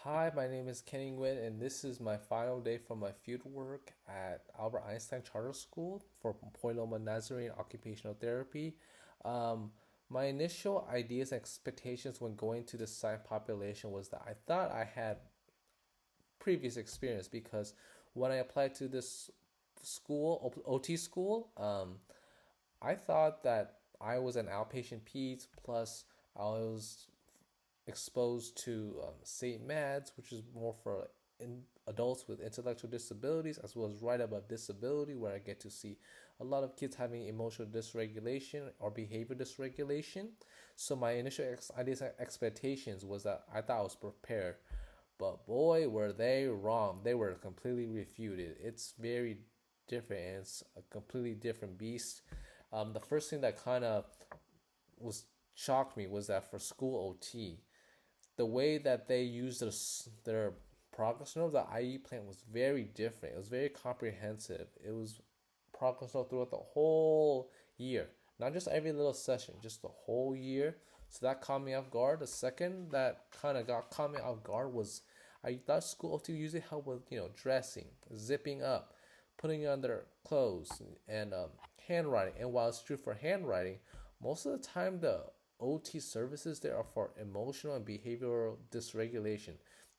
Hi, my name is Kenny Nguyen, and this is my final day for my fieldwork at Albert Einstein Charter School for Point Loma Nazarene Occupational Therapy. Um, my initial ideas and expectations when going to the site population was that I thought I had previous experience because when I applied to this school, OT school, I thought that I was an outpatient peds plus I was exposed to St. Mads, which is more for adults with intellectual disabilities, as well as right above disability, where I get to see a lot of kids having emotional dysregulation or behavior dysregulation. So my initial ideas and expectations was that I thought I was prepared, but boy, were they wrong. They were completely refuted. It's very different, and it's a completely different beast. The first thing that kind of was shocked me was that for school OT, the way that they used their progress note, the IE plan was very different. It was very comprehensive. It was progress note throughout the whole year, not just every little session, just the whole year. So that caught me off guard. The second that kind of got caught me off guard was I thought school to usually help with dressing, zipping up, putting on their clothes, and handwriting. And while it's true for handwriting, most of the time the OT services there are for emotional and behavioral dysregulation.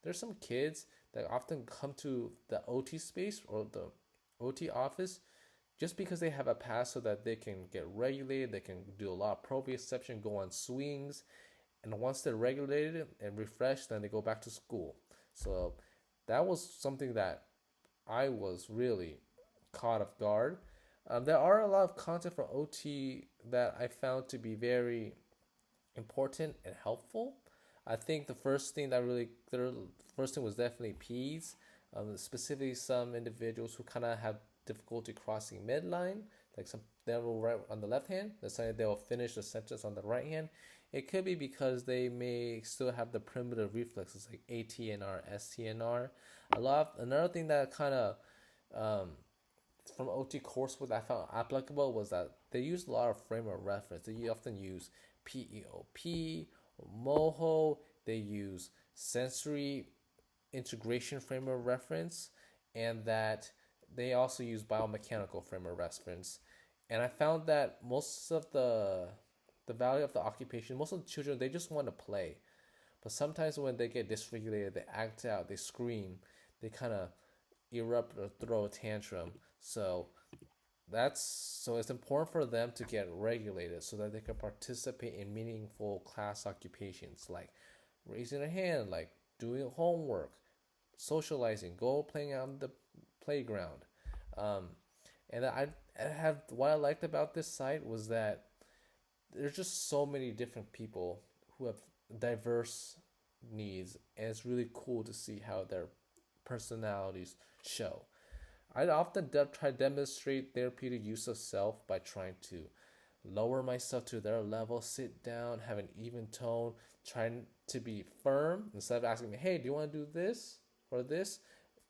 There's some kids that often come to the OT space or the OT office just because they have a past so that they can get regulated, they can do a lot of proprioception, go on swings, and once they're regulated and refreshed, then they go back to school. So that was something that I was really caught off guard. There are a lot of content from OT that I found to be very important and helpful. I think the first thing was definitely peds. Specifically, some individuals who kind of have difficulty crossing midline, like some they will write on the left hand, the side they will finish the sentence on the right hand. It could be because they may still have the primitive reflexes like ATNR, STNR. Another thing that kind of um, from OT coursework that I found applicable was that they use a lot of frame of reference. They often use PEOP, MOHO. They use sensory integration frame of reference, and that they also use biomechanical frame of reference. And I found that most of the value of the occupation, most of the children they just want to play, but sometimes when they get dysregulated, they act out, they scream, they kind of erupt or throw a tantrum. So it's important for them to get regulated so that they can participate in meaningful class occupations like raising a hand, like doing homework, socializing, go playing on the playground. Um, and I have what I liked about this site was that there's just so many different people who have diverse needs, and it's really cool to see how their personalities show. I often try to demonstrate therapeutic use of self by trying to lower myself to their level, sit down, have an even tone, trying to be firm instead of asking me, "Hey, do you want to do this or this?"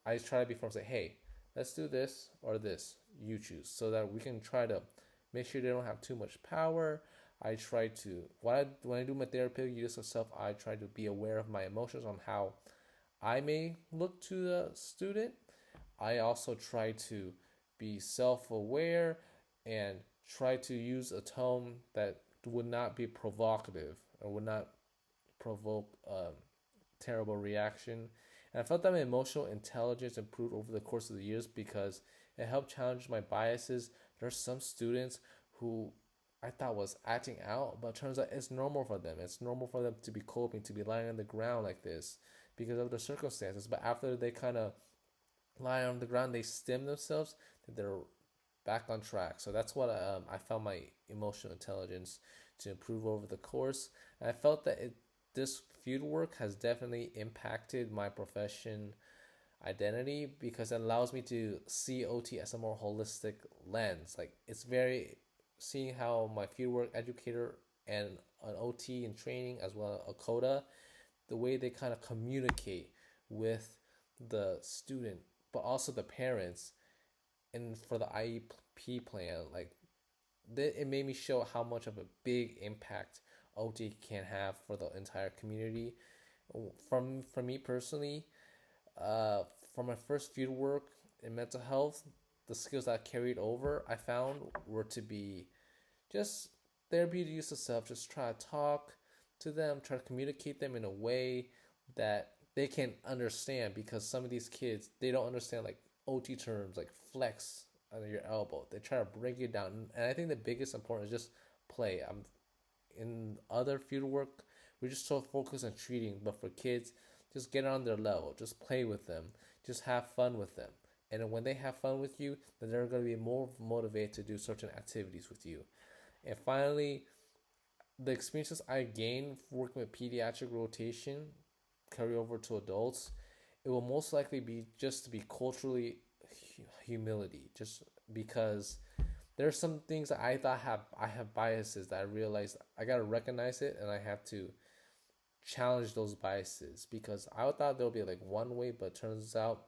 I try to be firm, say, "Hey, let's do this or this. You choose," so that we can try to make sure they don't have too much power. I try to when I do my therapeutic use of self, I try to be aware of my emotions on how I may look to the student. I also try to be self aware and try to use a tone that would not be provocative or would not provoke terrible reaction. And I felt that my emotional intelligence improved over the course of the years because it helped challenge my biases. There are some students who I thought was acting out, but it turns out it's normal for them. It's normal for them to be coping, to be lying on the ground like this because of the circumstances. But after they kind of lie on the ground, they stim themselves, that they're back on track. So that's what I found my emotional intelligence to improve over the course. And I felt that this field work has definitely impacted my profession identity because it allows me to see OT as a more holistic lens. Like it's very seeing how my fieldwork educator and an OT in training as well as a CODA, the way they kind of communicate with the student, but also the parents, and for the IEP plan, like it made me show how much of a big impact OT can have for the entire community. For me personally, uh, for my first field work in mental health, the skills that I carried over, I found were to be just therapeutic use of self. Just try to talk to them, try to communicate them in a way that they can understand. Because some of these kids, they don't understand like OT terms like flex under your elbow. They try to break it down, and I think the biggest important is just play. I'm in other field work, we're just so focused on treating, but for kids, just get on their level, just play with them, just have fun with them. And when they have fun with you, then they're going to be more motivated to do certain activities with you. And finally, the experiences I gained working with pediatric rotation carry over to adults. It will most likely be just to be culturally humility, just because there are some things that I have biases that I realized I gotta recognize it, and I have to challenge those biases, because I thought there'll be like one way, but turns out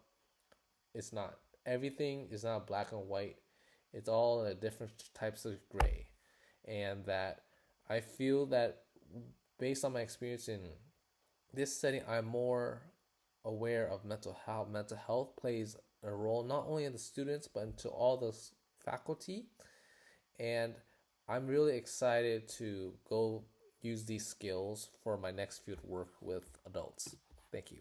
it's not. Everything is not black and white. It's all in different types of gray, and that I feel that based on my experience in this setting, I'm more aware of mental health. Mental health plays a role not only in the students but into all the faculty, and I'm really excited to go use these skills for my next field work with adults. Thank you.